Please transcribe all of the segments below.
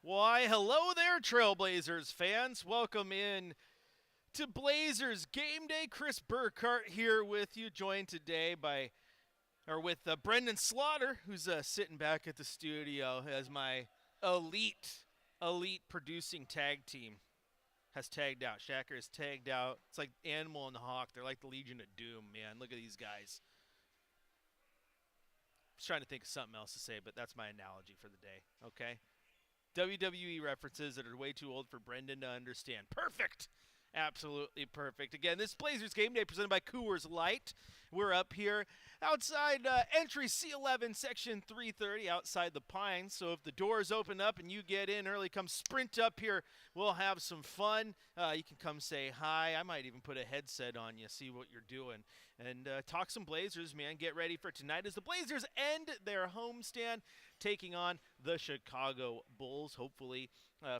Why, hello there, Trailblazers fans. Welcome in to Blazers Game Day. Chris Burkhardt here with you, joined today with Brendan Slaughter, who's sitting back at the studio as my elite producing tag team has tagged out. Shacker is tagged out. It's like Animal and the Hawk. They're like the Legion of Doom, man. Look at these guys. I was trying to think of something else to say, but that's my analogy for the day, okay? WWE references that are way too old for Brendan to understand. Perfect! Absolutely perfect. Again, this Blazers Game Day presented by Coors Light. We're up here outside entry C11, section 330, outside the Pines. So if the doors open up and you get in early, come sprint up here. We'll have some fun. You can come say hi. I might even put a headset on you, see what you're doing, and talk some Blazers, man. Get ready for tonight as the Blazers end their homestand, taking on the Chicago Bulls. Hopefully,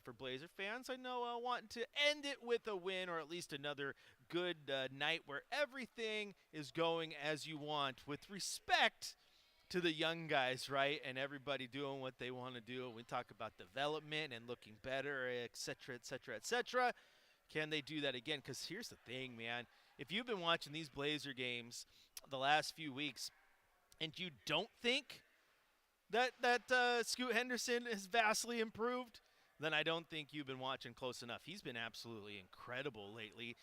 for Blazer fans, I know wanting to end it with a win, or at least another good night where everything is going as you want, with respect to the young guys, right? And everybody doing what they want to do. We talk about development and looking better, et cetera, et cetera, et cetera. Can they do that again? Because here's the thing, man. If you've been watching these Blazer games the last few weeks and you don't think that Scoot Henderson has vastly improved, then I don't think you've been watching close enough. He's been absolutely incredible lately.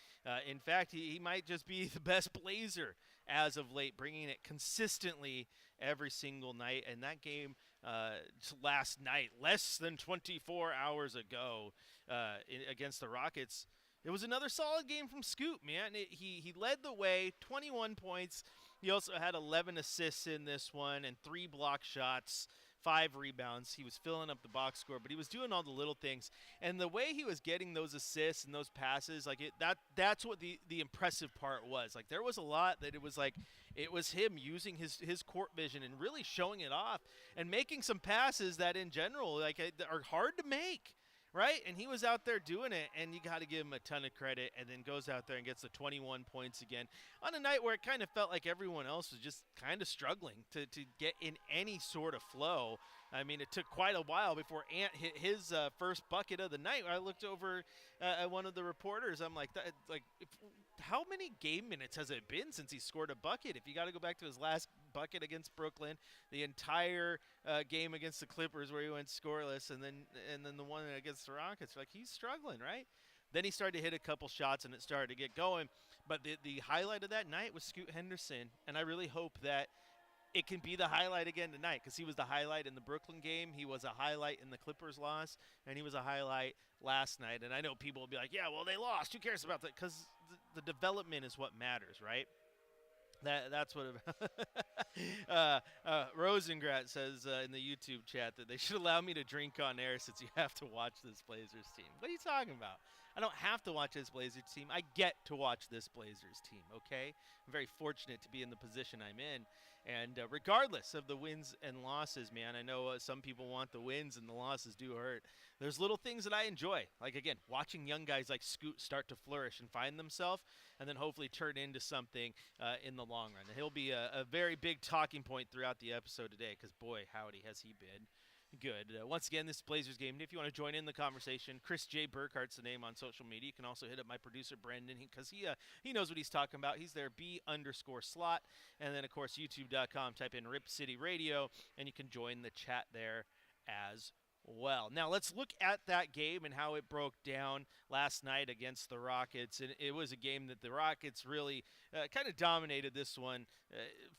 In fact, he might just be the best Blazer as of late, bringing it consistently every single night. And that game last night, less than 24 hours ago, against the Rockets, it was another solid game from Scoot, man. He led the way, 21 points. He also had 11 assists in this one and 3 block shots, 5 rebounds. He was filling up the box score, but he was doing all the little things. And the way he was getting those assists and those passes, that's what the impressive part was. Like, there was a lot that it was him using his court vision and really showing it off and making some passes that in general are hard to make. Right? And he was out there doing it, and you got to give him a ton of credit, and then goes out there and gets the 21 points again on a night where it kind of felt like everyone else was just kind of struggling to get in any sort of flow. I mean, it took quite a while before Ant hit his first bucket of the night. I looked over at one of the reporters. I'm like, how many game minutes has it been since he scored a bucket? If you got to go back to his last bucket against Brooklyn, the entire game against the Clippers where he went scoreless, and then the one against the Rockets, he's struggling, right? Then he started to hit a couple shots and it started to get going. But the highlight of that night was Scoot Henderson, and I really hope that it can be the highlight again tonight, because he was the highlight in the Brooklyn game. He was a highlight in the Clippers loss, and he was a highlight last night. And I know people will be like, yeah, well, they lost. Who cares about that? Because the development is what matters, right? That's what Rosengrat says in the YouTube chat, that they should allow me to drink on air since you have to watch this Blazers team. What are you talking about? I don't have to watch this Blazers team. I get to watch this Blazers team, okay? I'm very fortunate to be in the position I'm in. And regardless of the wins and losses, man, I know some people want the wins and the losses do hurt. There's little things that I enjoy. Like, again, watching young guys like Scoot start to flourish and find themselves, and then hopefully turn into something in the long run. And he'll be a very big talking point throughout the episode today, because, boy, howdy, has he been good. Once again, this is Blazers Game. If you want to join in the conversation, Chris J. Burkhardt's the name on social media. You can also hit up my producer, Brendan, because he knows what he's talking about. He's there, B_slot. And then, of course, YouTube.com. Type in Rip City Radio, and you can join the chat there as well. Now, let's look at that game and how it broke down last night against the Rockets. And it was a game that the Rockets really kind of dominated this one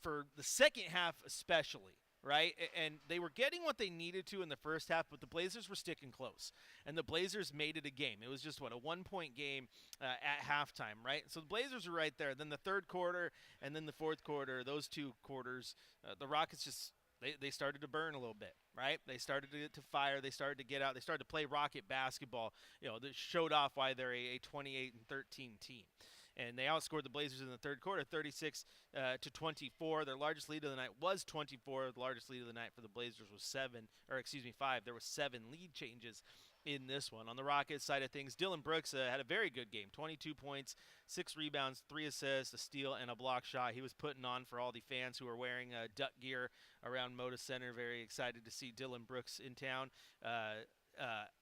for the second half especially. Right? And they were getting what they needed to in the first half, but the Blazers were sticking close. And the Blazers made it a game. It was just, a 1-point game at halftime, right? So the Blazers were right there. Then the third quarter and then the fourth quarter, those 2 quarters, the Rockets just they started to burn a little bit, right? They started to fire. They started to get out. They started to play Rocket basketball, that showed off why they're a 28-13 team. And they outscored the Blazers in the third quarter, 36-24. Their largest lead of the night was 24. The largest lead of the night for the Blazers was 5. There were 7 lead changes in this one. On the Rockets side of things, Dillon Brooks had a very good game. 22 points, 6 rebounds, 3 assists, a steal, and a block shot. He was putting on for all the fans who are wearing duck gear around Moda Center. Very excited to see Dillon Brooks in town.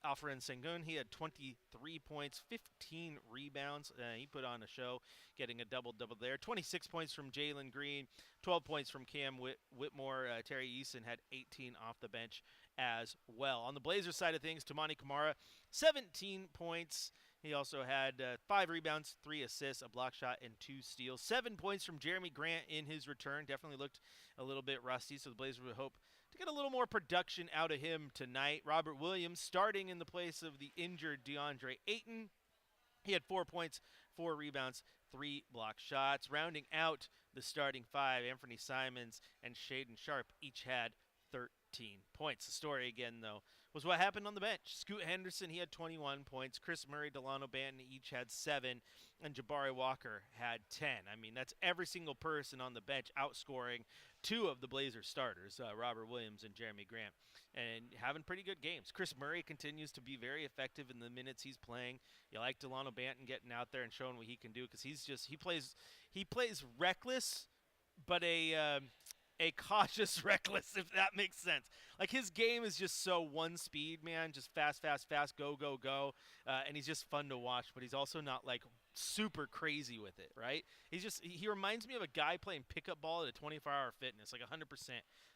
Alfred Sengun, he had 23 points, 15 rebounds. He put on a show, getting a double-double there. 26 points from Jalen Green, 12 points from Cam Whitmore. Terry Eason had 18 off the bench as well. On the Blazers side of things, Tamani Kamara, 17 points. He also had 5 rebounds, 3 assists, a block shot, and 2 steals. 7 points from Jeremy Grant in his return. Definitely looked a little bit rusty, so the Blazers would hope to get a little more production out of him tonight. Robert Williams starting in the place of the injured DeAndre Ayton. He had 4 points, 4 rebounds, 3 block shots. Rounding out the starting 5, Anthony Simons and Shaden Sharp each had 13 points. The story again, though, was what happened on the bench. Scoot Henderson, he had 21 points. Chris Murray, Delano Banton each had 7. And Jabari Walker had 10. I mean, that's every single person on the bench outscoring 2 of the Blazers starters, Robert Williams and Jeremy Grant, and having pretty good games. Chris Murray continues to be very effective in the minutes he's playing. You like Delano Banton getting out there and showing what he can do, because he plays reckless, but a cautious reckless, if that makes sense. Like, his game is just so one speed, man, just fast, go, go, go, and he's just fun to watch, but he's also not, like, super crazy with it, right? He reminds me of a guy playing pickup ball at a 24-hour fitness, like 100%.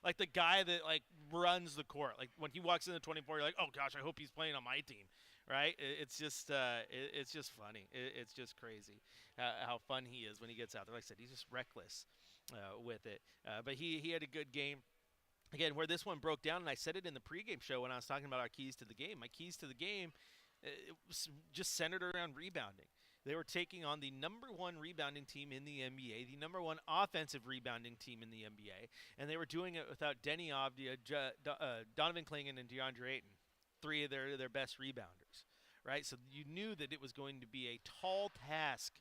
Like the guy that, like, runs the court. Like, when he walks in the 24, you're like, oh, gosh, I hope he's playing on my team, right? It's just funny. It's just crazy how fun he is when he gets out there. Like I said, he's just reckless with it. But he had a good game. Again, where this one broke down, and I said it in the pregame show when I was talking about our keys to the game. My keys to the game, it was just centered around rebounding. They were taking on the number 1 rebounding team in the NBA, the number 1 offensive rebounding team in the NBA, and they were doing it without Denny Avdia, Donovan Clingan, and DeAndre Ayton, 3 of their best rebounders, right? So you knew that it was going to be a tall task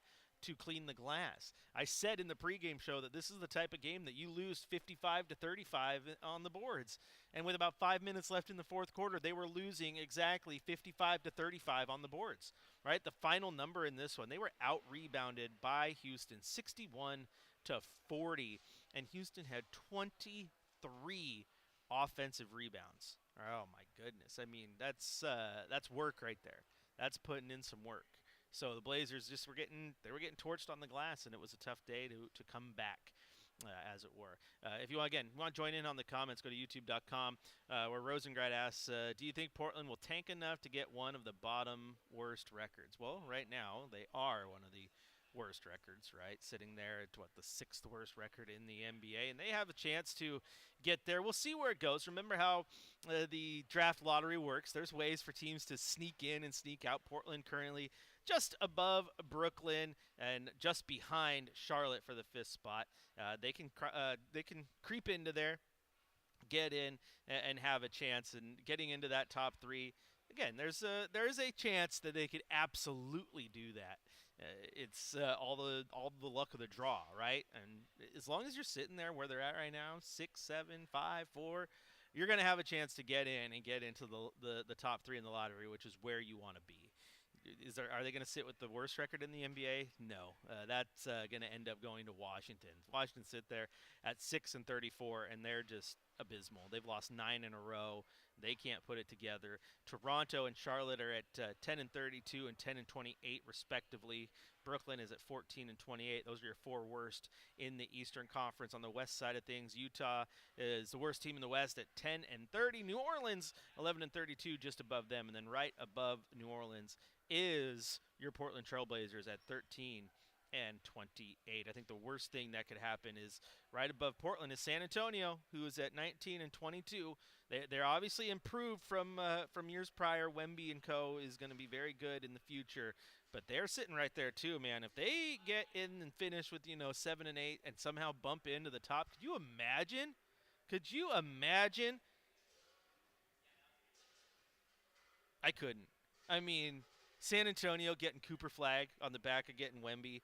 to clean the glass. I said in the pregame show that this is the type of game that you lose 55 to 35 on the boards. And with about 5 minutes left in the fourth quarter, they were losing exactly 55 to 35 on the boards, right? The final number in this one, they were out-rebounded by Houston, 61 to 40. And Houston had 23 offensive rebounds. Oh, my goodness. I mean, that's work right there. That's putting in some work. So the Blazers were getting torched on the glass, and it was a tough day to come back, as it were. If you want to join in on the comments, go to youtube.com, where Rosengrad asks, do you think Portland will tank enough to get one of the bottom worst records? Well, right now they are one of the worst records, right? Sitting there at the 6th worst record in the NBA, and they have a chance to get there. We'll see where it goes. Remember how the draft lottery works. There's ways for teams to sneak in and sneak out. Portland currently just above Brooklyn and just behind Charlotte for the 5th spot. They can creep into there, get in, and have a chance. And getting into that top 3, again, there is a chance that they could absolutely do that. It's all the luck of the draw, right? And as long as you're sitting there where they're at right now, 6, 7, 5, 4, you're going to have a chance to get in and get into the top 3 in the lottery, which is where you want to be. Are they going to sit with the worst record in the NBA? No, that's going to end up going to Washington. Washington sit there at 6-34, and they're just abysmal. They've lost 9 in a row. They can't put it together. Toronto and Charlotte are at 10-32 and 10-28 respectively. Brooklyn is at 14-28. Those are your 4 worst in the Eastern Conference. On the west side of things, Utah is the worst team in the West at 10-30. New Orleans 11-32, just above them, and then right above New Orleans is your Portland Trailblazers at 13-28. I think the worst thing that could happen is right above Portland is San Antonio, who is at 19-22. They're obviously improved from years prior. Wemby and co. is going to be very good in the future, but they're sitting right there too, man. If they get in and finish with 7 and 8 and somehow bump into the top, could you imagine? Could you imagine? I couldn't. I mean, San Antonio getting Cooper Flag on the back of getting Wemby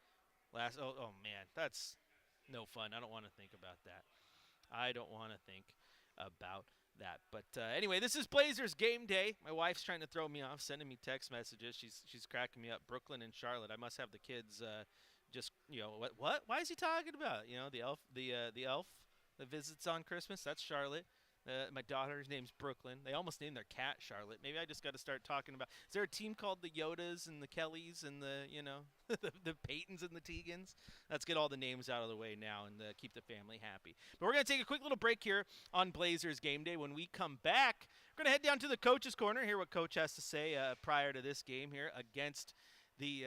last. Oh man, that's no fun. I don't want to think about that. But anyway, this is Blazers game day. My wife's trying to throw me off, sending me text messages. She's cracking me up. Brooklyn and Charlotte. I must have the kids just what? Why is he talking about? The elf that visits on Christmas. That's Charlotte. My daughter's name's Brooklyn. They almost named their cat Charlotte. Maybe I just got to start talking about. Is there a team called the Yodas and the Kellys and the the Peytons and the Tegans? Let's get all the names out of the way now and keep the family happy. But we're gonna take a quick little break here on Blazers Game Day. When we come back, we're gonna head down to the coach's corner, hear what Coach has to say prior to this game here against the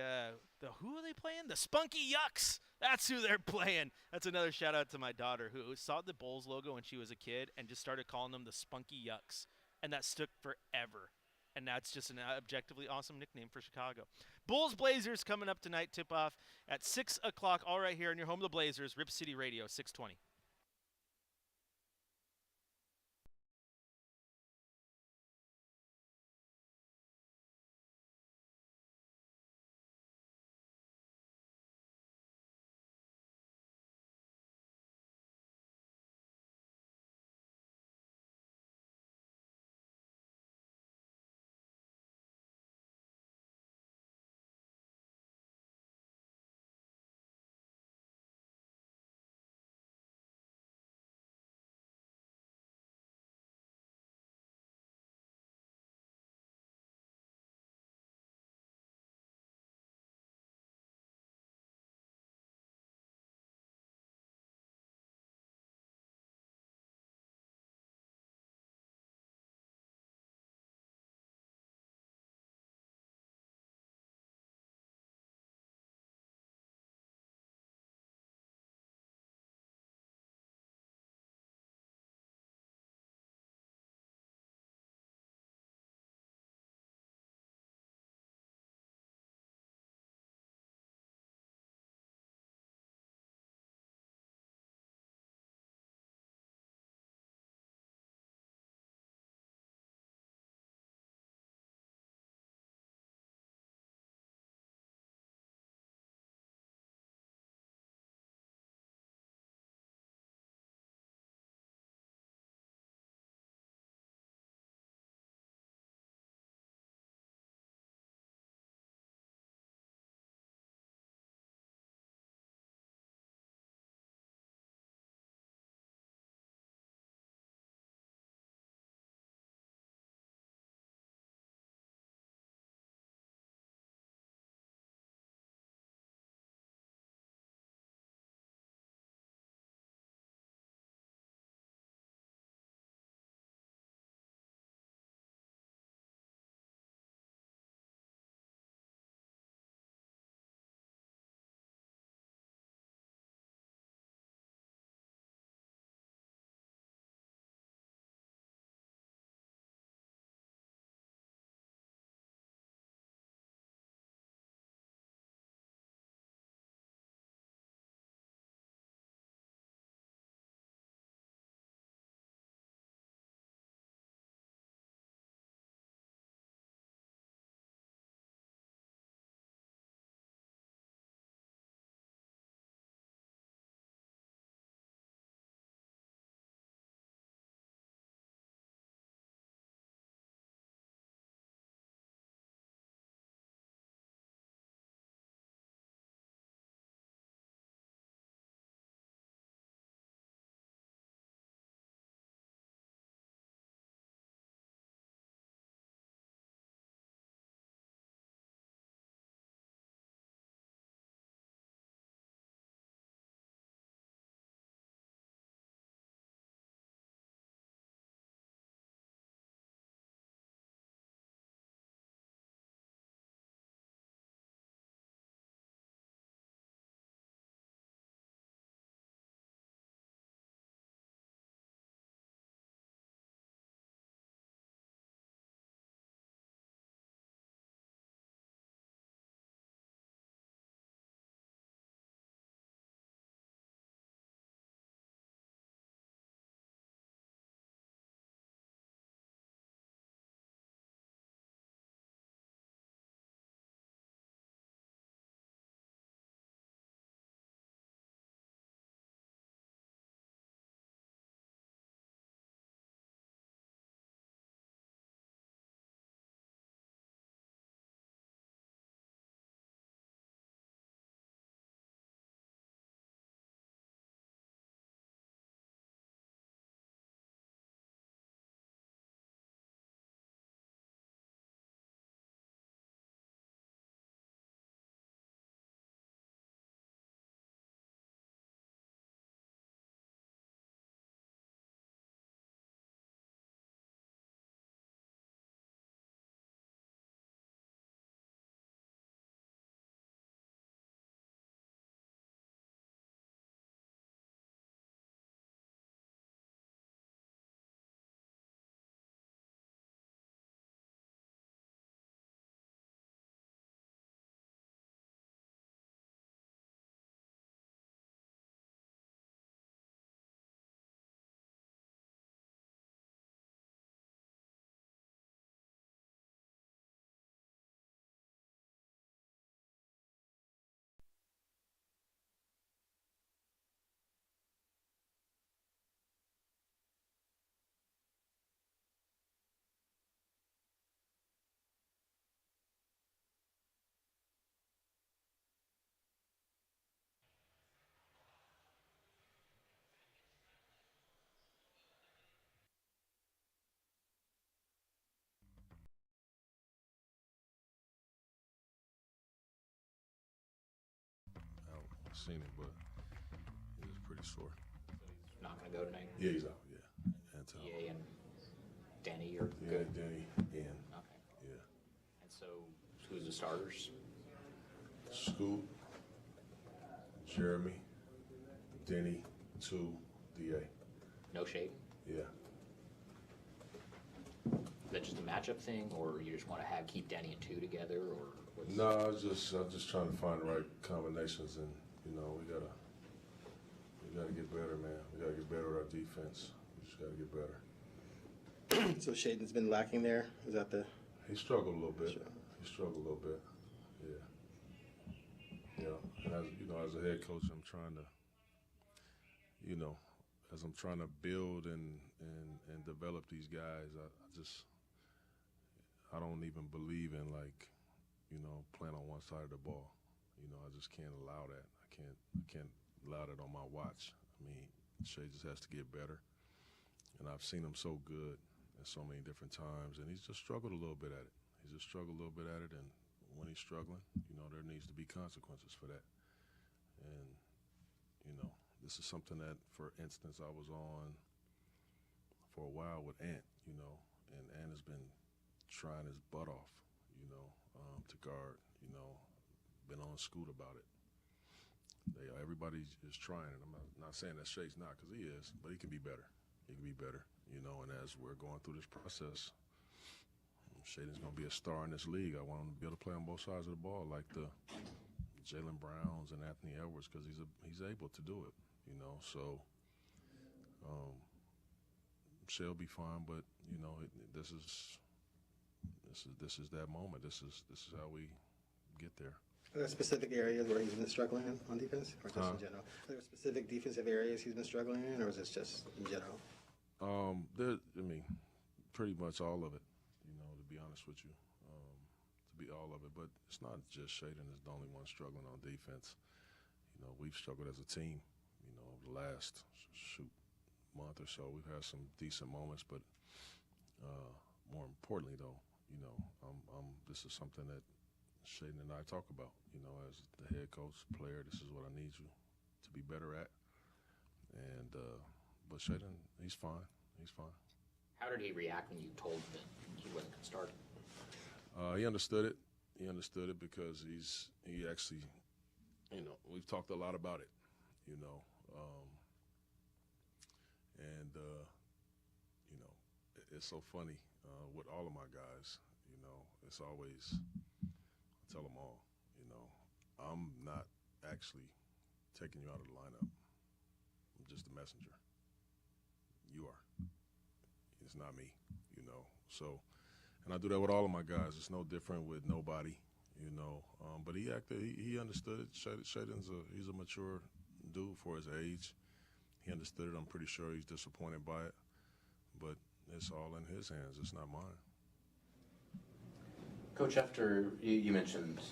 who are they playing? The Spunky Yucks. That's who they're playing. That's another shout out to my daughter who saw the Bulls logo when she was a kid and just started calling them the Spunky Yucks, and that stuck forever. And that's just an objectively awesome nickname for Chicago. Bulls Blazers coming up tonight. Tip off at 6 o'clock. All right here in your home of the Blazers, Rip City Radio 620. seen it, but he was pretty sore. He's not going to go tonight? Yeah, he's out, yeah. And EA and Denny are yeah, good? Denny, and Okay. yeah. And so who's the starters? Scoot, Jeremy, Denny, 2, DA. No Shade? Yeah. Is that just a matchup thing, or you just want to keep Denny and 2 together, or what's... No, I'm just trying to find the right combinations, and we gotta get better, man. We gotta get better at our defense. We just gotta get better. So Shaden's been lacking there. Is that the? He struggled a little bit. Sure. He struggled a little bit. Yeah. Yeah. And as a head coach, I'm trying to, as I'm trying to build and develop these guys, I don't even believe in playing on one side of the ball. I just can't allow that. I can't allow that on my watch. I mean, Shay just has to get better. And I've seen him so good at so many different times, and he's just struggled a little bit at it. And when he's struggling, there needs to be consequences for that. And, this is something that, for instance, I was on for a while with Ant, and Ant has been trying his butt off, to guard, been on Scoot about it. Everybody is trying, and I'm not saying that Shay's not, because he is, but he can be better. He can be better, and as we're going through this process, Shaden's going to be a star in this league. I want him to be able to play on both sides of the ball like the Jaylen Browns and Anthony Edwards, because he's able to do it, So Shay'll be fine, but this is that moment. This is how we get there. Are there specific areas where he's been struggling in on defense, or just in general? Are there specific defensive areas he's been struggling in, or is this just in general? Pretty much all of it. To be honest with you, all of it. But it's not just Shaden is the only one struggling on defense. We've struggled as a team. Over the last month or so, we've had some decent moments, but more importantly, though, this is something that Shaden and I talk about. As the head coach, player, this is what I need you to be better at. And but Shaden, he's fine. He's fine. How did he react when you told him that he wasn't going to start? He understood it. He understood it because he actually, we've talked a lot about it, it's so funny with all of my guys, it's always, I tell them all, I'm not actually taking you out of the lineup. I'm just a messenger. You are. It's not me, So, and I do that with all of my guys. It's no different with nobody, But he understood it. Shaden's he's a mature dude for his age. He understood it. I'm pretty sure he's disappointed by it. But it's all in his hands. It's not mine. Coach, after you mentioned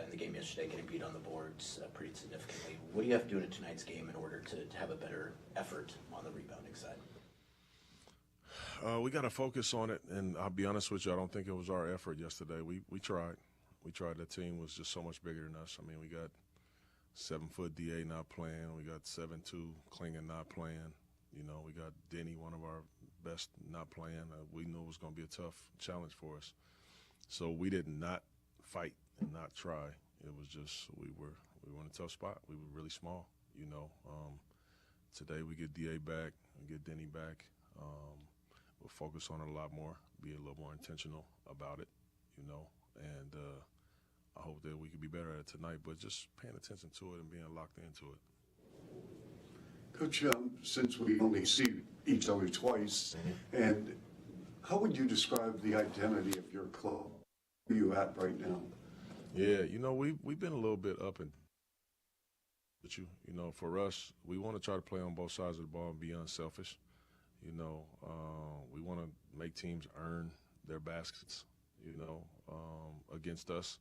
in the game yesterday getting beat on the boards pretty significantly, what do you have to do in tonight's game in order to have a better effort on the rebounding side? We got to focus on it, and I'll be honest with you, I don't think it was our effort yesterday. We tried. We tried. That team was just so much bigger than us. I mean, we got 7-foot DA not playing. We got 7'2" Klingon not playing. We got Denny, one of our best, not playing. We knew it was going to be a tough challenge for us. So we did not fight and not try. It was just we were in a tough spot. We were really small, Today we get DA back, we get Denny back. We'll focus on it a lot more, be a little more intentional about it, and I hope that we can be better at it tonight, but just paying attention to it and being locked into it. Coach, since we only see each other twice, and how would you describe the identity of your club? Where are you at right now? Yeah, we've been a little bit up and but for us, we want to try to play on both sides of the ball and be unselfish. We want to make teams earn their baskets, against us.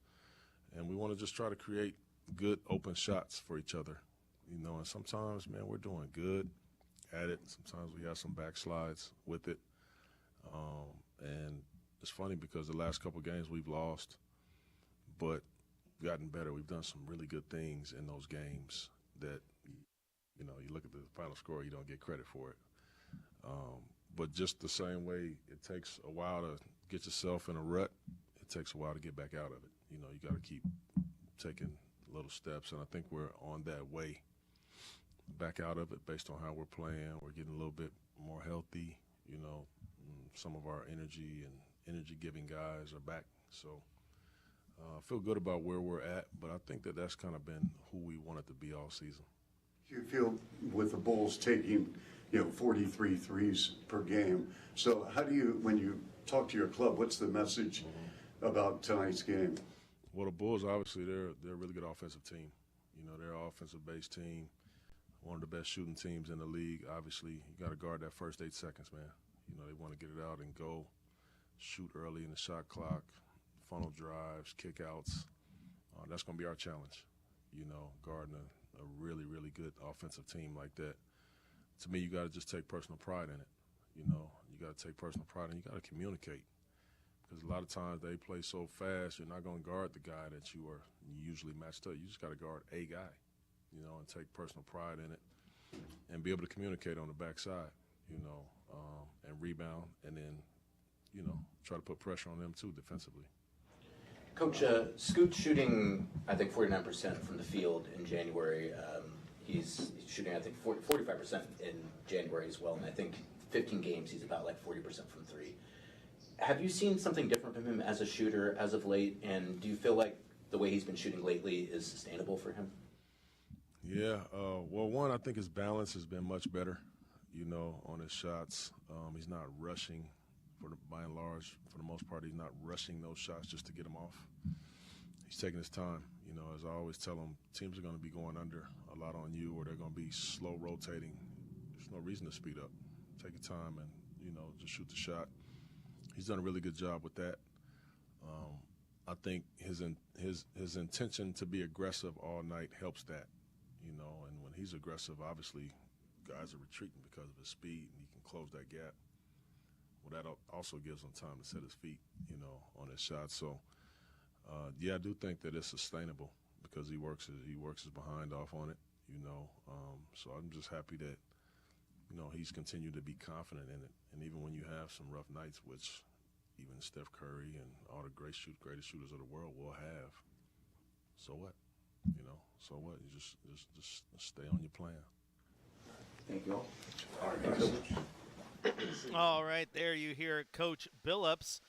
And we want to just try to create good open shots for each other, and sometimes, man, we're doing good at it. Sometimes we have some backslides with it. And it's funny because the last couple games we've lost, but we've gotten better. We've done some really good things in those games, that, you know, you look at the final score, you don't get credit for it. But just the same way it takes a while to get yourself in a rut, it takes a while to get back out of it. You know, you got to keep taking little steps, and I think we're on that way back out of it based on how we're playing. We're getting a little bit more healthy. You know, some of our energy-giving guys are back. So I feel good about where we're at, but I think that that's kind of been who we wanted to be all season. You feel with the Bulls taking, 43 threes per game. So how do you, when you talk to your club, what's the message about tonight's game? Well, the Bulls, obviously, they're a really good offensive team. You know, they're an offensive-based team, one of the best shooting teams in the league. Obviously, you got to guard that first 8 seconds, man. You know, they want to get it out and go, shoot early in the shot clock, funnel drives, kickouts. That's going to be our challenge, you know, guarding a really, really good offensive team like that. To me, you got to just take personal pride in it. You know, you got to take personal pride and you got to communicate. Because a lot of times they play so fast, you're not going to guard the guy that you are usually matched up. You just got to guard a guy, you know, and take personal pride in it and be able to communicate on the backside, you know, and rebound and then, you know, try to put pressure on them too defensively. Coach, Scoot's shooting, I think, 49% from the field in January. He's shooting, I think, 45% in January as well, and I think 15 games he's about like 40% from three. Have you seen something different from him as a shooter as of late, and do you feel like the way he's been shooting lately is sustainable for him? Yeah, well, one, I think his balance has been much better, you know, on his shots. He's not rushing, by and large, for the most part, he's not rushing those shots just to get them off. He's taking his time. You know, as I always tell him, teams are going to be going under a lot on you or they're going to be slow rotating. There's no reason to speed up. Take your time and, you know, just shoot the shot. He's done a really good job with that. I think his intention to be aggressive all night helps that, you know, and when he's aggressive, obviously guys are retreating because of his speed and he can close that gap. Well, that also gives him time to set his feet, you know, on his shot. So, yeah, I do think that it's sustainable because he works his behind off on it, you know. So I'm just happy that, you know, he's continued to be confident in it. And even when you have some rough nights, which even Steph Curry and all the greatest shooters of the world will have, so what? You know, so what? You just stay on your plan. Thank you all. All right, Coach. All right, there you hear Coach Billups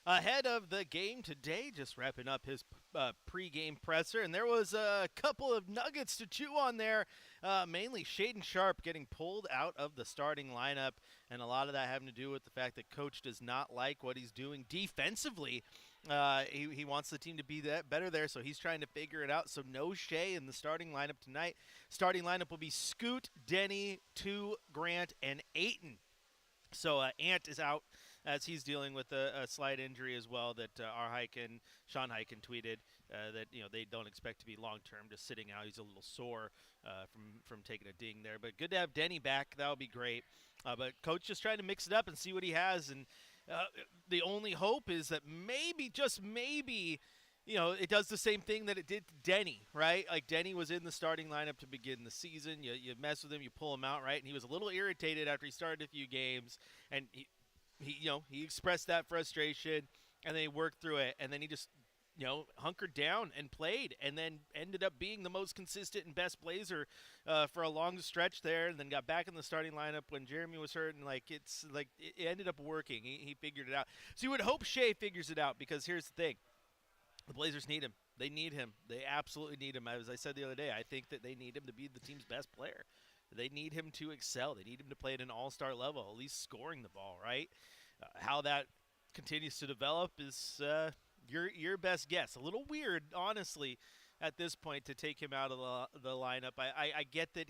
ahead of the game today, just wrapping up his pregame presser. And there was a couple of nuggets to chew on there, mainly Shaedon Sharpe getting pulled out of the starting lineup, and a lot of that having to do with the fact that Coach does not like what he's doing defensively. He wants the team to be better there, so he's trying to figure it out. So no Shea in the starting lineup tonight. Starting lineup will be Scoot, Denny, Tu, Grant, and Ayton. So Ant is out as he's dealing with a slight injury as well that Sean Hyken tweeted that, you know, they don't expect to be long-term, just sitting out. He's a little sore from taking a ding there. But good to have Denny back. That would be great. But Coach just trying to mix it up and see what he has. And the only hope is that maybe, just maybe, you know, it does the same thing that it did to Denny, right? Like Denny was in the starting lineup to begin the season. You mess with him, you pull him out, right? And he was a little irritated after he started a few games, and he expressed that frustration, and then he worked through it, and then he just, you know, hunkered down and played, and then ended up being the most consistent and best Blazer for a long stretch there, and then got back in the starting lineup when Jeremy was hurt, and it ended up working. He figured it out. So you would hope Shea figures it out, because here's the thing. The Blazers need him. They need him. They absolutely need him. As I said the other day, I think that they need him to be the team's best player. They need him to excel. They need him to play at an all-star level, at least scoring the ball, right? How that continues to develop is your best guess. A little weird, honestly, at this point to take him out of the lineup. I get that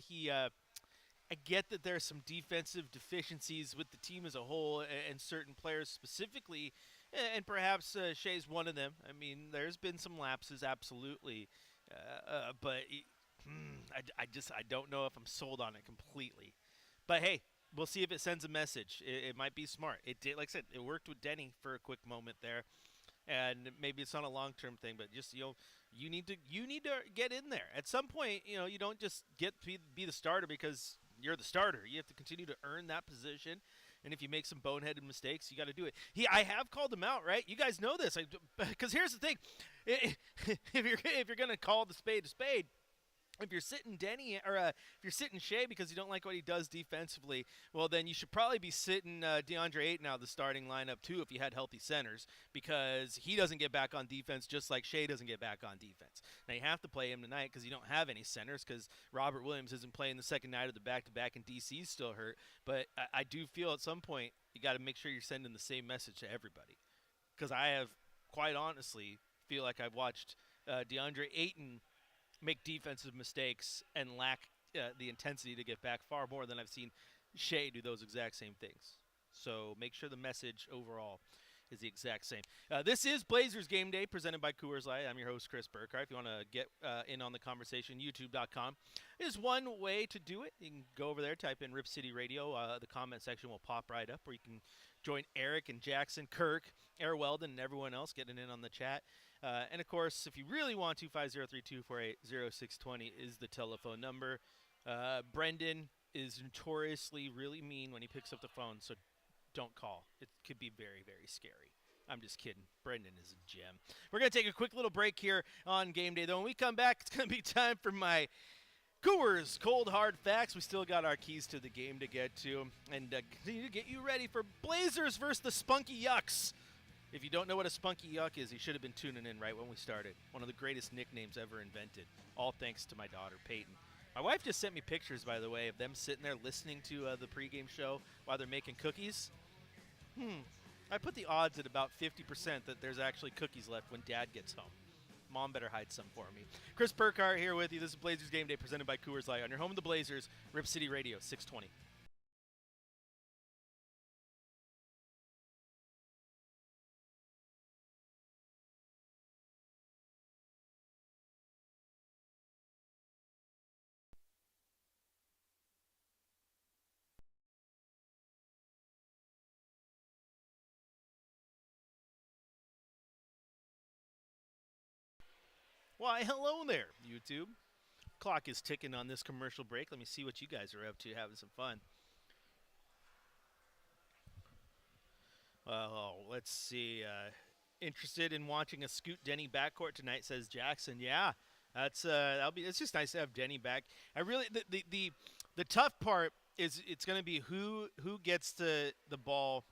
I get that there's some defensive deficiencies with the team as a whole and certain players specifically, and perhaps Shea's one of them. I mean, there's been some lapses, absolutely, but I don't know if I'm sold on it completely. But hey, we'll see if it sends a message. It might be smart. It did, like I said, it worked with Denny for a quick moment there, and maybe it's not a long-term thing, but just, you know, You need to get in there. At some point, you don't just get to be the starter because you're the starter. You have to continue to earn that position. And if you make some boneheaded mistakes, you got to do it. I have called him out, right? You guys know this. Because here's the thing: if you're gonna call the spade a spade, if you're sitting Denny or if you're sitting Shea because you don't like what he does defensively, well, then you should probably be sitting DeAndre Ayton out of the starting lineup too if you had healthy centers, because he doesn't get back on defense just like Shea doesn't get back on defense. Now you have to play him tonight because you don't have any centers because Robert Williams isn't playing the second night of the back-to-back and DC's still hurt. But I do feel at some point you got to make sure you're sending the same message to everybody, because I have quite honestly feel like I've watched DeAndre Ayton make defensive mistakes and lack the intensity to get back far more than I've seen Shea do those exact same things. So make sure the message overall is the exact same. This is Blazers Game Day presented by Coors Light. I'm your host, Chris Burkhardt. If you want to get in on the conversation, youtube.com is one way to do it. You can go over there, type in Rip City Radio. The comment section will pop right up, where you can join Eric and Jackson, Kirk, Air Weldon, and everyone else getting in on the chat. And, of course, if you really want to, 503-248-0620 is the telephone number. Brendan is notoriously really mean when he picks up the phone, so don't call. It could be very, very scary. I'm just kidding. Brendan is a gem. We're going to take a quick little break here on Game Day, though. When we come back, it's going to be time for my Coors Cold Hard Facts. We still got our keys to the game to get to, and continue to get you ready for Blazers versus the Spunky Yucks. If you don't know what a spunky yuck is, you should have been tuning in right when we started. One of the greatest nicknames ever invented, all thanks to my daughter, Peyton. My wife just sent me pictures, by the way, of them sitting there listening to the pregame show while they're making cookies. I put the odds at about 50% that there's actually cookies left when Dad gets home. Mom better hide some for me. Chris Burkhardt here with you. This is Blazers Game Day presented by Coors Light on your home of the Blazers, Rip City Radio, 620. Why, hello there, YouTube. Clock is ticking on this commercial break. Let me see what you guys are up to, having some fun. Let's see. Interested in watching a Scoot Denny backcourt tonight, says Jackson. Yeah, it's just nice to have Denny back. I really the tough part is it's going to be who gets the ball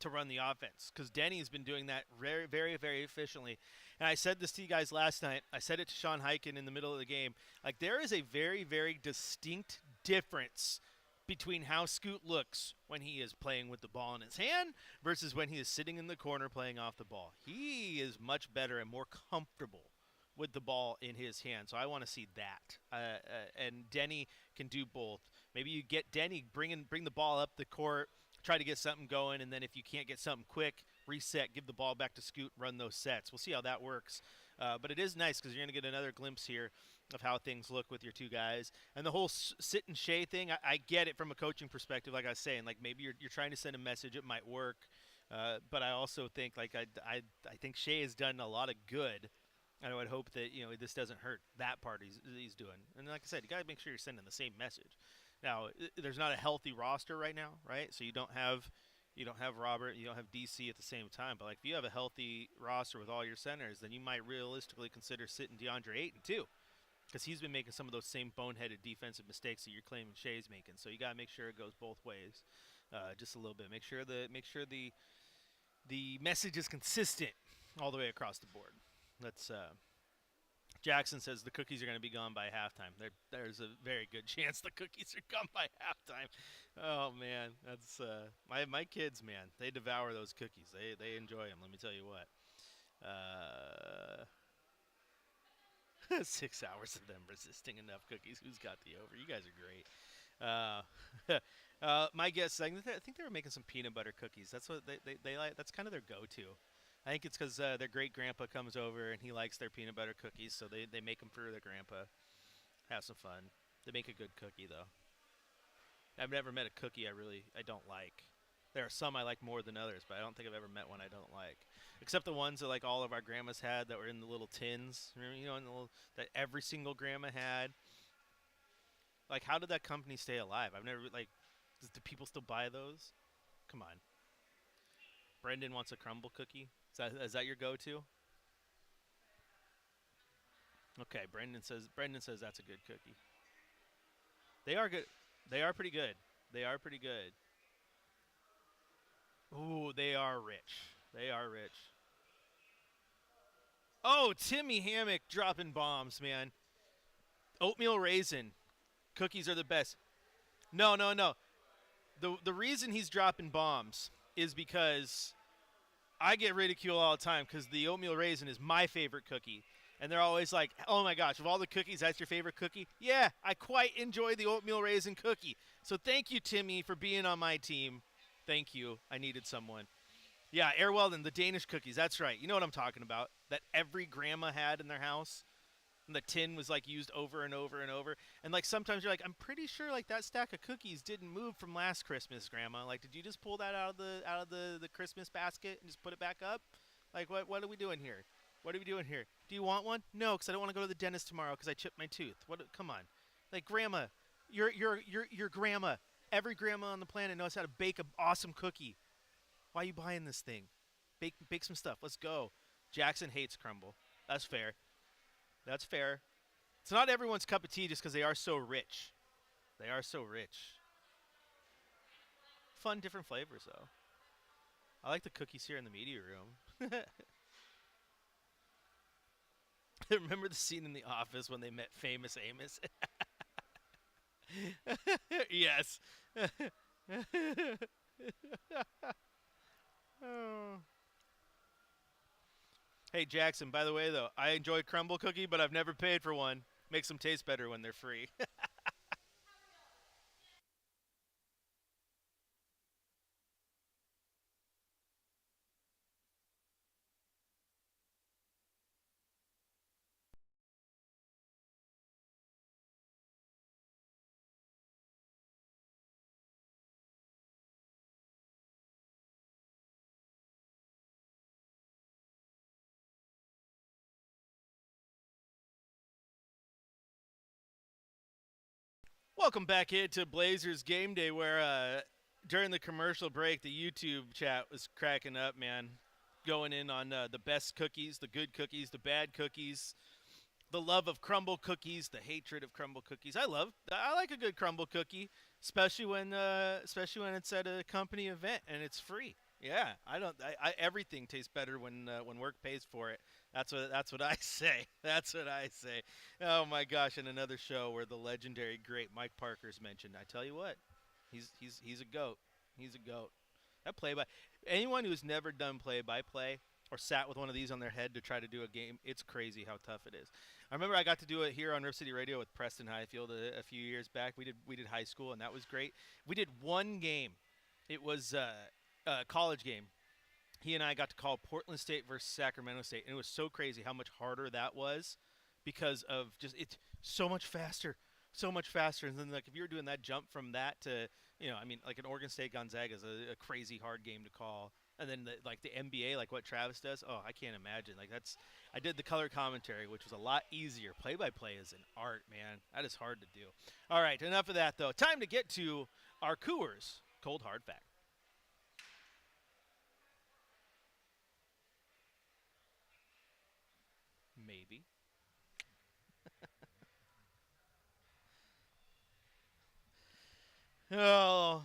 to run the offense, because Denny's been doing that very, very, very efficiently. And I said this to you guys last night. I said it to Sean Hyken in the middle of the game. Like, there is a very, very distinct difference between how Scoot looks when he is playing with the ball in his hand versus when he is sitting in the corner playing off the ball. He is much better and more comfortable with the ball in his hand. So I want to see that. And Denny can do both. Maybe you get Denny, bring the ball up the court, try to get something going, and then if you can't get something quick, reset, give the ball back to Scoot, run those sets. We'll see how that works. But it is nice because you're going to get another glimpse here of how things look with your two guys. And the whole sit and Shea thing, I get it from a coaching perspective, like I was saying. Like, maybe you're trying to send a message. It might work. But I also think, like, I think Shea has done a lot of good. And I would hope that, this doesn't hurt that part he's doing. And like I said, you got to make sure you're sending the same message. Now, there's not a healthy roster right now, right? So you don't have Robert, you don't have DC at the same time. But, like, if you have a healthy roster with all your centers, then you might realistically consider sitting DeAndre Ayton too, because he's been making some of those same boneheaded defensive mistakes that you're claiming Shea's making. So you got to make sure it goes both ways, just a little bit. Make sure the message is consistent all the way across the board. Let's. Jackson says the cookies are going to be gone by halftime. There's a very good chance the cookies are gone by halftime. Oh man, that's my kids, man. They devour those cookies. They enjoy them. Let me tell you what. 6 hours of them resisting enough cookies. Who's got the over? You guys are great. My guess, I think they were making some peanut butter cookies. That's what they like. That's kind of their go-to. I think it's because their great-grandpa comes over and he likes their peanut butter cookies, so they make them for their grandpa. Have some fun. They make a good cookie, though. I've never met a cookie I don't like. There are some I like more than others, but I don't think I've ever met one I don't like. Except the ones that like all of our grandmas had that were in the little tins. Remember, in the little, that every single grandma had. Like, how did that company stay alive? I've never like. Do people still buy those? Come on. Brendan wants a crumble cookie. Is that your go-to? Okay, Brendan says that's a good cookie. They are good. They are pretty good. They are pretty good. Ooh, they are rich. They are rich. Oh, Timmy Hammock dropping bombs, man. Oatmeal raisin cookies are the best. No, no, no. The reason he's dropping bombs is because I get ridiculed all the time because the oatmeal raisin is my favorite cookie. And they're always like, oh my gosh, of all the cookies, that's your favorite cookie? Yeah, I quite enjoy the oatmeal raisin cookie. So thank you, Timmy, for being on my team. Thank you. I needed someone. Yeah, Air Weldon, the Danish cookies. That's right. You know what I'm talking about. That every grandma had in their house. And the tin was like used over and over and over. And like sometimes you're like, I'm pretty sure like that stack of cookies didn't move from last Christmas, Grandma. Like, did you just pull that out of the Christmas basket and just put it back up? Like, what are we doing here? What are we doing here? Do you want one? No, because I don't want to go to the dentist tomorrow because I chipped my tooth. What? Come on, like Grandma, your grandma. Every grandma on the planet knows how to bake an awesome cookie. Why are you buying this thing? Bake some stuff. Let's go. Jackson hates crumble. That's fair. That's fair. It's not everyone's cup of tea just because they are so rich. They are so rich. Fun, different flavors, though. I like the cookies here in the media room. Remember the scene in The Office when they met famous Amos? Yes. Oh. Hey, Jackson, by the way, though, I enjoy crumble cookie, but I've never paid for one. Makes them taste better when they're free. Welcome back into Blazers Game Day, where during the commercial break, the YouTube chat was cracking up, man. Going in on the best cookies, the good cookies, the bad cookies, the love of crumble cookies, the hatred of crumble cookies. I like a good crumble cookie, especially when it's at a company event and it's free. Yeah, everything tastes better when work pays for it. That's what I say. That's what I say. Oh my gosh! And another show where the legendary great Mike Parker's mentioned. I tell you what, he's a goat. He's a goat. That anyone who's never done play-by-play or sat with one of these on their head to try to do a game, it's crazy how tough it is. I remember I got to do it here on River City Radio with Preston Highfield a few years back. We did high school and that was great. We did one game. It was a college game. He and I got to call Portland State versus Sacramento State, and it was so crazy how much harder that was because of just it's so much faster. And then like if you're doing that jump from that to like an Oregon State Gonzaga is a crazy hard game to call, and then the NBA, like what Travis does, oh I can't imagine. Like I did the color commentary, which was a lot easier. Play-by-play is an art, man. That is hard to do. All right, enough of that though. Time to get to our Coors Cold Hard Fact. Maybe. Oh,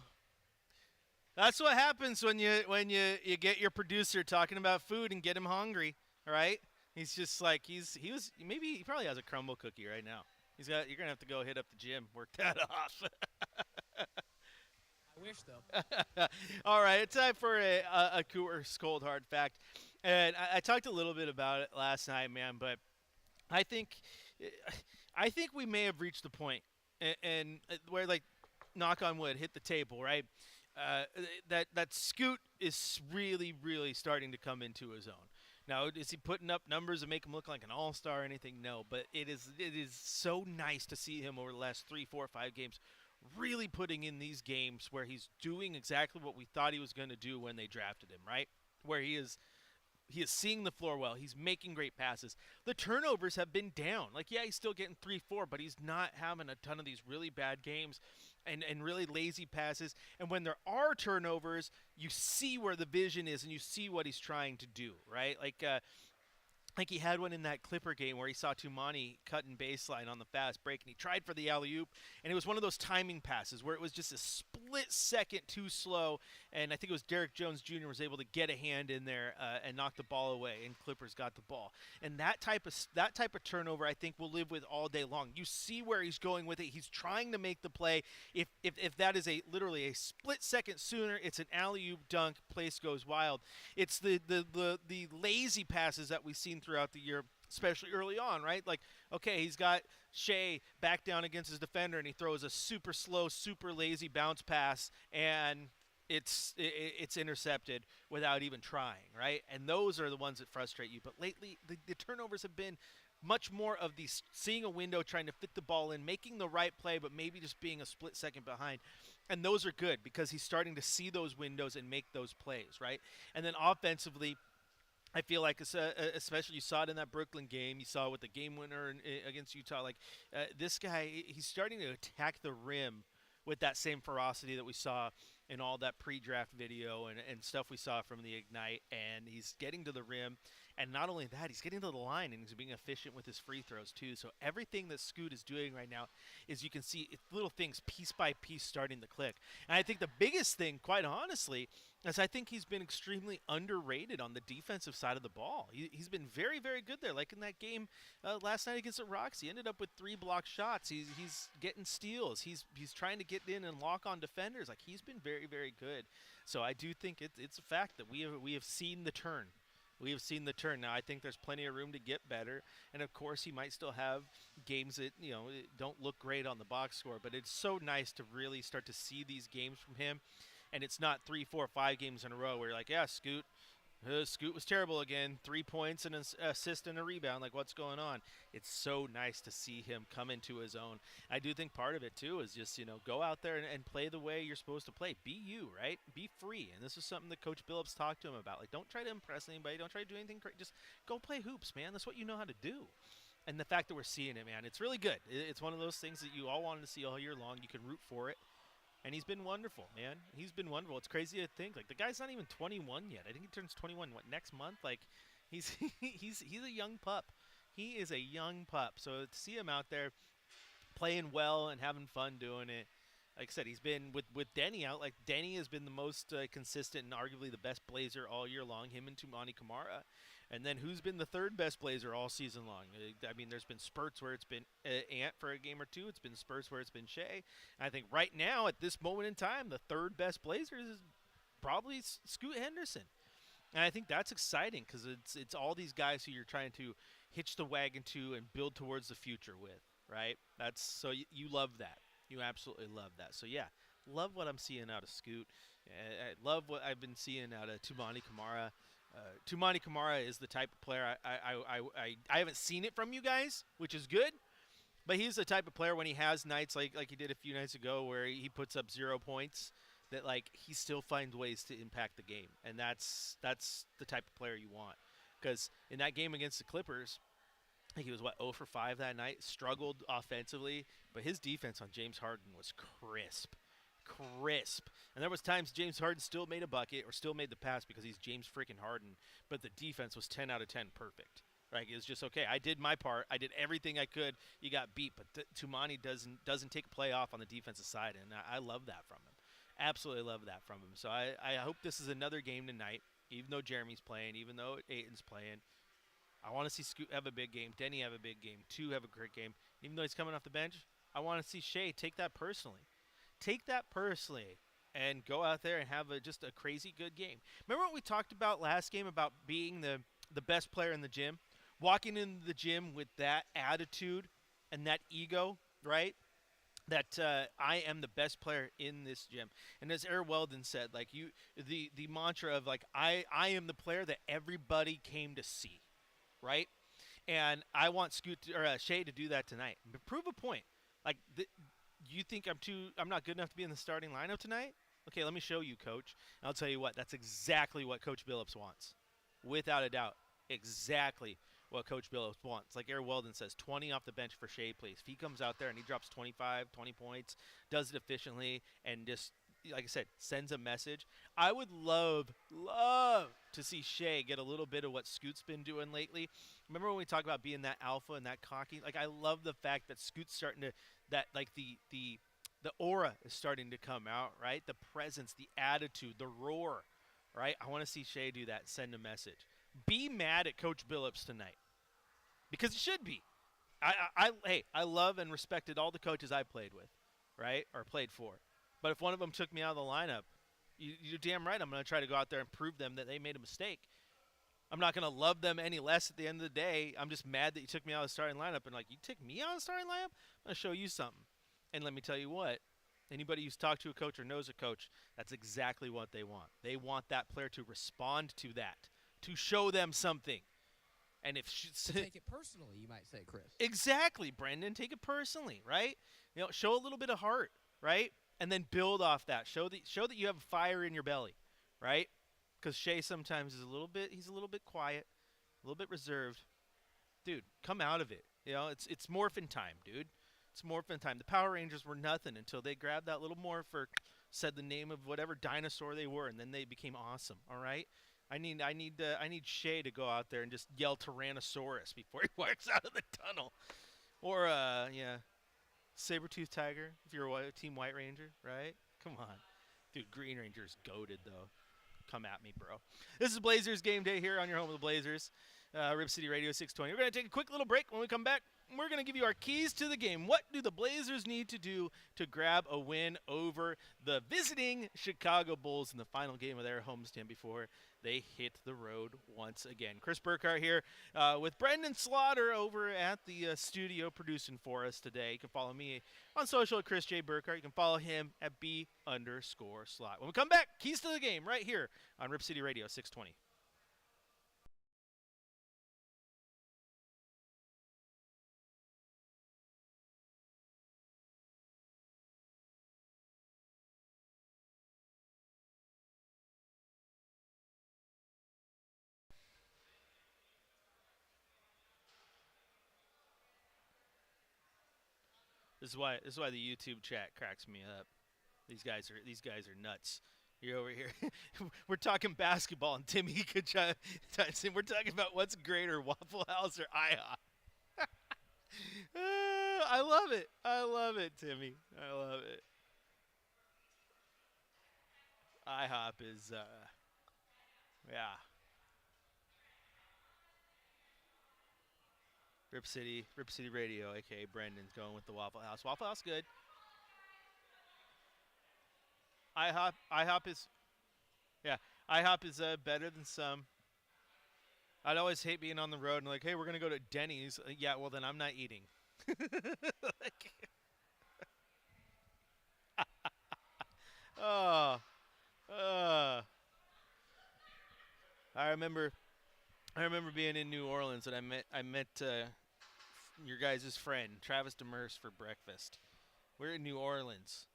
that's what happens when you get your producer talking about food and get him hungry, right? He's just like he probably has a crumble cookie right now. You're gonna have to go hit up the gym, work that off. I wish though. All right, it's time for a Coors Cold Hard Fact, and I talked a little bit about it last night, man. But I think we may have reached the point, and where like, knock on wood, hit the table, right? That Scoot is really, really starting to come into his own. Now, is he putting up numbers to make him look like an all-star or anything? No, but it is so nice to see him over the last 3, 4, 5 games really putting in these games where he's doing exactly what we thought he was going to do when they drafted him, right? Where he is seeing the floor well. He's making great passes. The turnovers have been down. Like, yeah, he's still getting 3-4, but he's not having a ton of these really bad games and really lazy passes. And when there are turnovers, you see where the vision is and you see what he's trying to do, right? Like he had one in that Clipper game where he saw Tumani cutting baseline on the fast break, and he tried for the alley-oop, and it was one of those timing passes where it was just a split second too slow, and I think it was Derrick Jones Jr. was able to get a hand in there and knock the ball away, and Clippers got the ball. And that type of turnover, I think, we'll live with all day long. You see where he's going with it. He's trying to make the play. If that is literally a split second sooner, it's an alley-oop dunk, place goes wild. It's the lazy passes that we've seen throughout the year, especially early on, right? Like, okay, he's got Shea back down against his defender, and he throws a super slow, super lazy bounce pass, and it's intercepted without even trying, right? And those are the ones that frustrate you. But lately, the turnovers have been much more of these seeing a window, trying to fit the ball in, making the right play, but maybe just being a split second behind. And those are good because he's starting to see those windows and make those plays, right? And then offensively, I feel like, especially you saw it in that Brooklyn game, you saw it with the game winner against Utah. Like, this guy, he's starting to attack the rim with that same ferocity that we saw in all that pre-draft video and stuff we saw from the Ignite. And he's getting to the rim. And not only that, he's getting to the line and he's being efficient with his free throws too. So everything that Scoot is doing right now is, you can see little things piece by piece starting to click. And I think the biggest thing, quite honestly, is I think he's been extremely underrated on the defensive side of the ball. He's been very, very good there. Like in that game last night against the Rocks, he ended up with 3 block shots. He's getting steals. He's trying to get in and lock on defenders. Like, he's been very, very good. So I do think it's a fact that we have seen the turn. We have seen the turn. Now, I think there's plenty of room to get better. And, of course, he might still have games that, don't look great on the box score. But it's so nice to really start to see these games from him. And it's not 3, 4, 5 games in a row where you're like, yeah, Scoot was terrible again. 3 points and an assist and a rebound. Like, what's going on? It's so nice to see him come into his own. I do think part of it, too, is just, go out there and play the way you're supposed to play. Be you, right? Be free. And this is something that Coach Billups talked to him about. Like, don't try to impress anybody. Don't try to do anything crazy. Just go play hoops, man. That's what you know how to do. And the fact that we're seeing it, man, it's really good. It's one of those things that you all wanted to see all year long. You can root for it. And he's been wonderful, man. He's been wonderful. It's crazy to think. Like, the guy's not even 21 yet. I think he turns 21, next month? Like, he's he's a young pup. He is a young pup. So to see him out there playing well and having fun doing it, like I said, he's been with Denny out. Like, Denny has been the most consistent and arguably the best Blazer all year long, him and Tumani Kamara. And then who's been the third best Blazer all season long? I mean, there's been spurts where it's been Ant for a game or two. It's been spurts where it's been Shea. I think right now, at this moment in time, the third best Blazer is probably Scoot Henderson. And I think that's exciting because it's all these guys who you're trying to hitch the wagon to and build towards the future with, right? So you love that. You absolutely love that. So, yeah, love what I'm seeing out of Scoot. I love what I've been seeing out of Tumani Kamara. Tumani Kamara is the type of player I haven't seen it from you guys, which is good. But he's the type of player when he has nights like he did a few nights ago where he puts up 0 points, that like he still finds ways to impact the game. And that's the type of player you want. Because in that game against the Clippers, I think he was, 0 for 5 that night, struggled offensively, but his defense on James Harden was crisp. And there was times James Harden still made a bucket or still made the pass because he's James freaking Harden, but the defense was 10 out of 10 perfect. Right? It was just, okay, I did my part. I did everything I could. You got beat, but Tumani doesn't take a play off on the defensive side, and I love that from him. Absolutely love that from him. So I hope this is another game tonight, even though Jeremy's playing, even though Aiton's playing. I want to see Scoot have a big game, Denny have a big game, Tu have a great game. Even though he's coming off the bench, I want to see Shea take that personally. And go out there and have just a crazy good game. Remember what we talked about last game about being the best player in the gym? Walking into the gym with that attitude and that ego, right? That I am the best player in this gym. And as Eric Weldon said, like the mantra of like I am the player that everybody came to see, right? And I want Shea to do that tonight. Prove a point. Like you think I'm not good enough to be in the starting lineup tonight? Okay, let me show you, Coach. And I'll tell you what, that's exactly what Coach Billups wants. Without a doubt. Exactly what Coach Billups wants. Like Eric Weldon says, 20 off the bench for Shea, please. If he comes out there and he drops 25, 20 points, does it efficiently, and just, like I said, sends a message. I would love to see Shea get a little bit of what Scoot's been doing lately. Remember when we talked about being that alpha and that cocky? Like, I love the fact that Scoot's starting to, that, like, the aura is starting to come out, right? The presence, the attitude, the roar, right? I want to see Shea do that, send a message. Be mad at Coach Billups tonight, because it should be. I love and respected all the coaches I played with, right, or played for. But if one of them took me out of the lineup, you're damn right I'm going to try to go out there and prove them that they made a mistake. I'm not going to love them any less at the end of the day. I'm just mad that you took me out of the starting lineup. And, like, you took me out of the starting lineup? I'm going to show you something. And let me tell you what, anybody who's talked to a coach or knows a coach, that's exactly what they want. They want that player to respond to that, to show them something. And if take it personally, you might say, Chris. Exactly, Brendan. Take it personally, right? Show a little bit of heart, right? And then build off that. Show that you have fire in your belly, right? Because Shea sometimes is he's a little bit quiet, a little bit reserved. Dude, come out of it. It's morphin' time, dude. It's morphin' time. The Power Rangers were nothing until they grabbed that little morpher, said the name of whatever dinosaur they were, and then they became awesome. All right. I need Shea to go out there and just yell Tyrannosaurus before he walks out of the tunnel, or saber-tooth tiger if you're a Team White Ranger, right? Come on, dude. Green Ranger's goated though. Come at me, bro. This is Blazers Game Day here on your home of the Blazers, Rip City Radio 620. We're gonna take a quick little break. When we come back, we're going to give you our keys to the game. What do the Blazers need to do to grab a win over the visiting Chicago Bulls in the final game of their homestand before they hit the road once again? Chris Burkhardt here with Brendan Slaughter over at the studio producing for us today. You can follow me on social at Chris J. Burkhardt. You can follow him at B_slot. When we come back, keys to the game right here on Rip City Radio 620. This is why the YouTube chat cracks me up. These guys are nuts. You're over here. We're talking basketball, and Timmy could try. We're talking about what's greater, Waffle House or IHOP. I love it. I love it, Timmy. I love it. IHOP is, yeah. Rip City Radio, aka Brendan's going with the Waffle House. Waffle House good. IHOP is better than some. I'd always hate being on the road and like, hey, we're gonna go to Denny's. Yeah, well then I'm not eating. Oh, I remember being in New Orleans and I met your guys' friend Travis Demers for breakfast. We're in New Orleans,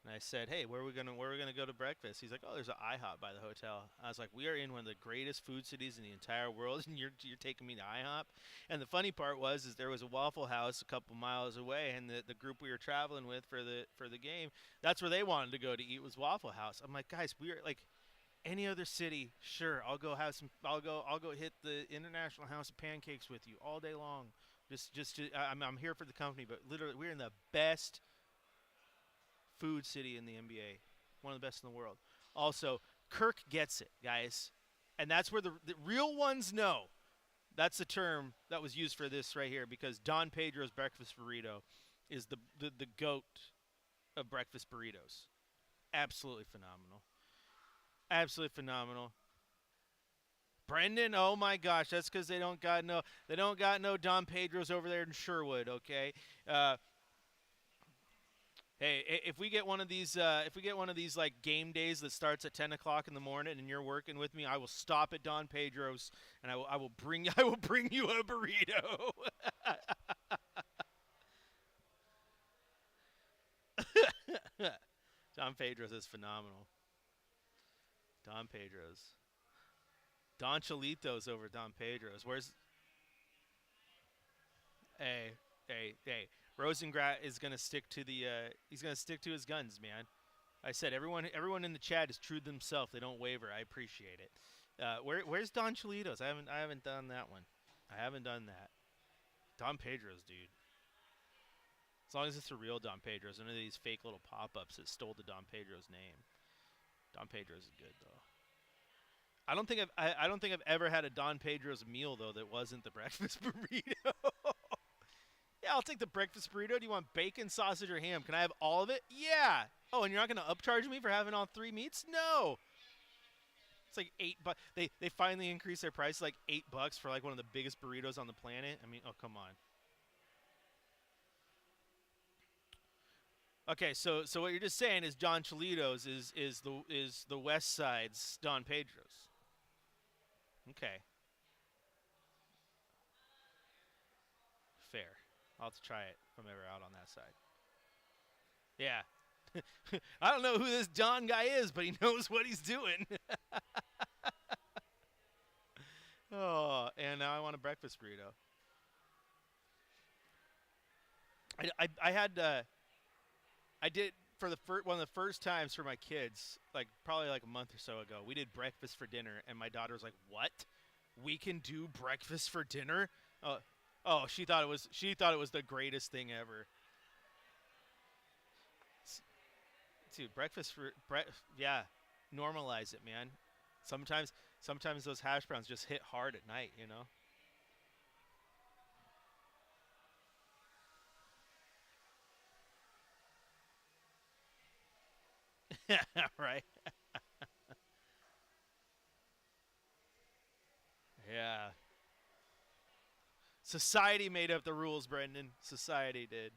and I said, "Hey, where are we gonna go to breakfast?" He's like, "Oh, there's an IHOP by the hotel." I was like, "We are in one of the greatest food cities in the entire world, and you're taking me to IHOP." And the funny part is there was a Waffle House a couple miles away, and the group we were traveling with for the game, that's where they wanted to go to eat was Waffle House. I'm like, guys, we are like. Any other city, sure, I'll go hit the International House of Pancakes with you all day long. I'm here for the company, but literally we're in the best food city in the NBA, one of the best in the world. Also, Kirk gets it, guys, and that's where the real ones know. That's the term that was used for this right here, because Don Pedro's breakfast burrito is the goat of breakfast burritos. Absolutely phenomenal. Absolutely phenomenal. Brendan, oh my gosh, that's because they don't got no Don Pedro's over there in Sherwood, okay? Hey, if we get one of these like game days that starts at 10 o'clock in the morning and you're working with me, I will stop at Don Pedro's and I will bring you a burrito. Don Pedro's is phenomenal. Don Pedro's. Don Cholito's over Don Pedro's. Where's hey. Rosengrat is gonna stick to the he's gonna stick to his guns, man. I said everyone in the chat is true to themselves. They don't waver. I appreciate it. Where's Don Cholito's? I haven't done that one. I haven't done that. Don Pedro's, dude. As long as it's a real Don Pedro's, none of these fake little pop-ups that stole the Don Pedro's name. Don Pedro's is good though. I don't think I've ever had a Don Pedro's meal though that wasn't the breakfast burrito. Yeah, I'll take the breakfast burrito. Do you want bacon, sausage, or ham? Can I have all of it? Yeah. Oh, and you're not gonna upcharge me for having all 3 meats? No. It's like $8. They finally increased their price like $8 for like one of the biggest burritos on the planet. I mean, oh come on. Okay, so what you're just saying is John Cholito's is the West Side's Don Pedro's. Okay. Fair. I'll have to try it if I'm ever out on that side. Yeah. I don't know who this Don guy is, but he knows what he's doing. Oh, and now I want a breakfast burrito. I did for one of the first times for my kids, like probably like a month or so ago. We did breakfast for dinner, and my daughter was like, "What? We can do breakfast for dinner?" Oh, she thought it was the greatest thing ever. Dude, yeah, normalize it, man. Sometimes those hash browns just hit hard at night, you know. Right. Yeah. Society made up the rules, Brendan. Society did.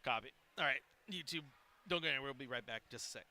Copy. All right, YouTube, don't go anywhere. We'll be right back. Just a sec.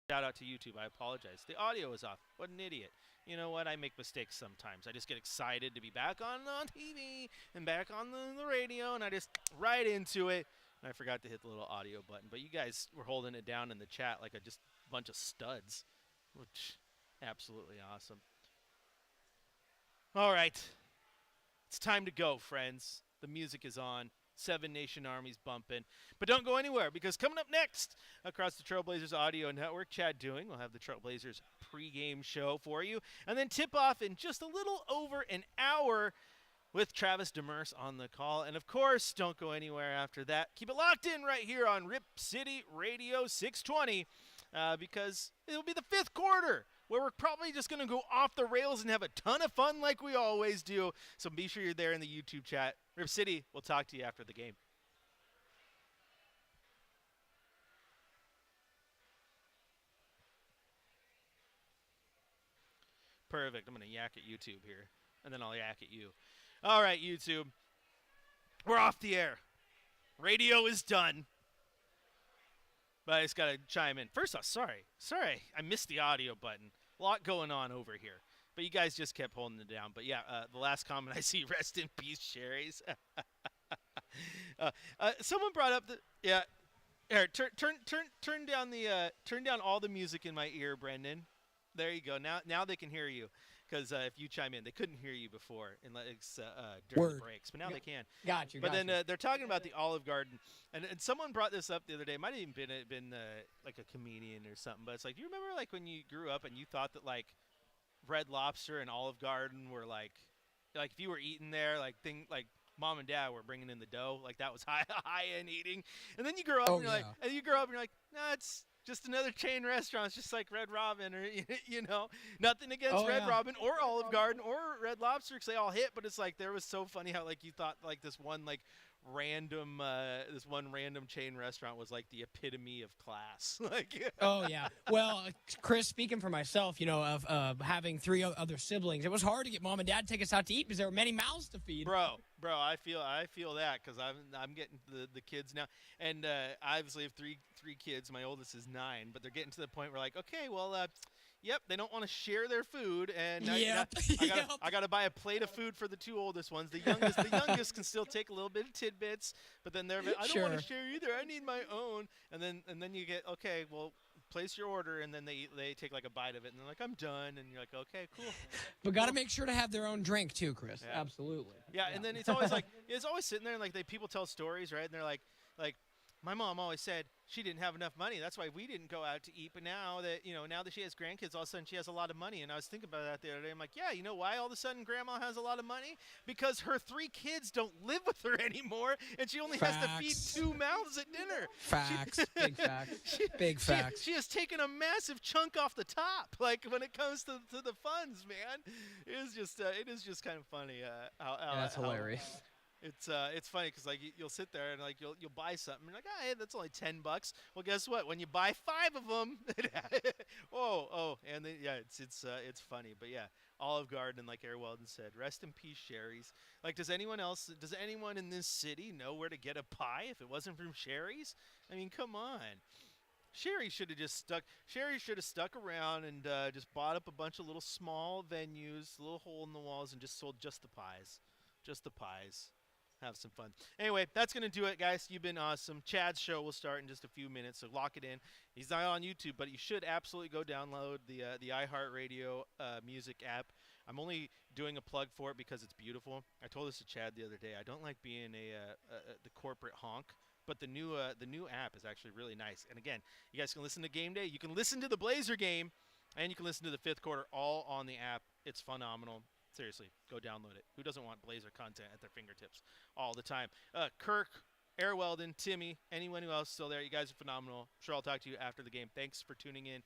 Shout out to YouTube. I apologize. The audio is off. What an idiot. You know what? I make mistakes sometimes. I just get excited to be back on TV and back on the radio, and I just right into it. And I forgot to hit the little audio button. But you guys were holding it down in the chat like a just bunch of studs, which absolutely awesome. All right. It's time to go, friends. The music is on. Seven Nation Army's bumping. But don't go anywhere, because coming up next across the Trailblazers Audio Network, Chad Doing will have the Trailblazers pregame show for you. And then tip off in just a little over an hour with Travis Demers on the call. And, of course, don't go anywhere after that. Keep it locked in right here on Rip City Radio 620 because it'll be the fifth quarter, where we're probably just going to go off the rails and have a ton of fun like we always do. So be sure you're there in the YouTube chat. Rip City, we'll talk to you after the game. Perfect. I'm going to yak at YouTube here, and then I'll yak at you. All right, YouTube. We're off the air. Radio is done. But I just got to chime in. First off, sorry. I missed the audio button. A lot going on over here. But you guys just kept holding it down. But yeah, the last comment I see, rest in peace, Sherry's. Someone brought up yeah. Here, turn down all the music in my ear, Brendan. There you go. Now they can hear you. Because if you chime in, they couldn't hear you before during the breaks, but now they can. Got you. But then they're talking about the Olive Garden, and someone brought this up the other day. It might have even been like a comedian or something. But it's like, do you remember like when you grew up and you thought that like Red Lobster and Olive Garden were like if you were eating there, like mom and dad were bringing in the dough, like that was high end eating, and then you grow up and you're like, nah, it's just another chain restaurant. It's just like Red Robin, or nothing against Red Robin or Olive Garden or Red Lobster, because they all hit. But it's like there was so funny how like you thought like this one random chain restaurant was like the epitome of class. Oh yeah. Well, Chris, speaking for myself, of having three other siblings, it was hard to get mom and dad to take us out to eat because there were many mouths to feed. Bro, I feel that because I'm getting the kids now, and I obviously have three kids. My oldest is 9, but they're getting to the point where like, okay, well, yep, they don't want to share their food, and I got to buy a plate of food for the 2 oldest ones. The youngest can still take a little bit of tidbits, but then I don't want to share either. I need my own. And then you get, okay, well, place your order, and then they take like a bite of it, and they're like, I'm done, and you're like, okay, cool. But got to make sure to have their own drink too, Chris. Yeah. Absolutely. Yeah, and then it's always like it's always sitting there, and like people tell stories, right? And they're like my mom always said she didn't have enough money. That's why we didn't go out to eat. But now that she has grandkids, all of a sudden she has a lot of money. And I was thinking about that the other day. I'm like, yeah, you know why all of a sudden grandma has a lot of money? Because her 3 kids don't live with her anymore, and she only has to feed 2 mouths at dinner. Facts. Big facts. Big facts. She has taken a massive chunk off the top. Like when it comes to the funds, man, it is just kind of funny. That's hilarious. It's funny because like you'll sit there and like you'll buy something and you're like, hey, that's only $10. Well, guess what? When you buy 5 of them, and then, it's funny. But yeah, Olive Garden, like Air Weldon said, rest in peace, Sherry's. Like, does anyone in this city know where to get a pie if it wasn't from Sherry's? I mean, come on. Sherry should have stuck around and just bought up a bunch of little small venues, a little hole in the walls, and just sold just the pies. Just the pies. Have some fun. Anyway, that's going to do it, guys. You've been awesome. Chad's show will start in just a few minutes, so lock it in. He's not on YouTube, but you should absolutely go download the iHeartRadio music app. I'm only doing a plug for it because it's beautiful. I told this to Chad the other day. I don't like being the corporate honk, but the new app is actually really nice. And again, you guys can listen to Game Day. You can listen to the Blazer game, and you can listen to the 5th quarter all on the app. It's phenomenal. Seriously, go download it. Who doesn't want Blazer content at their fingertips all the time? Kirk, Air Weldon, Timmy, anyone who else still there, you guys are phenomenal. I'm sure I'll talk to you after the game. Thanks for tuning in.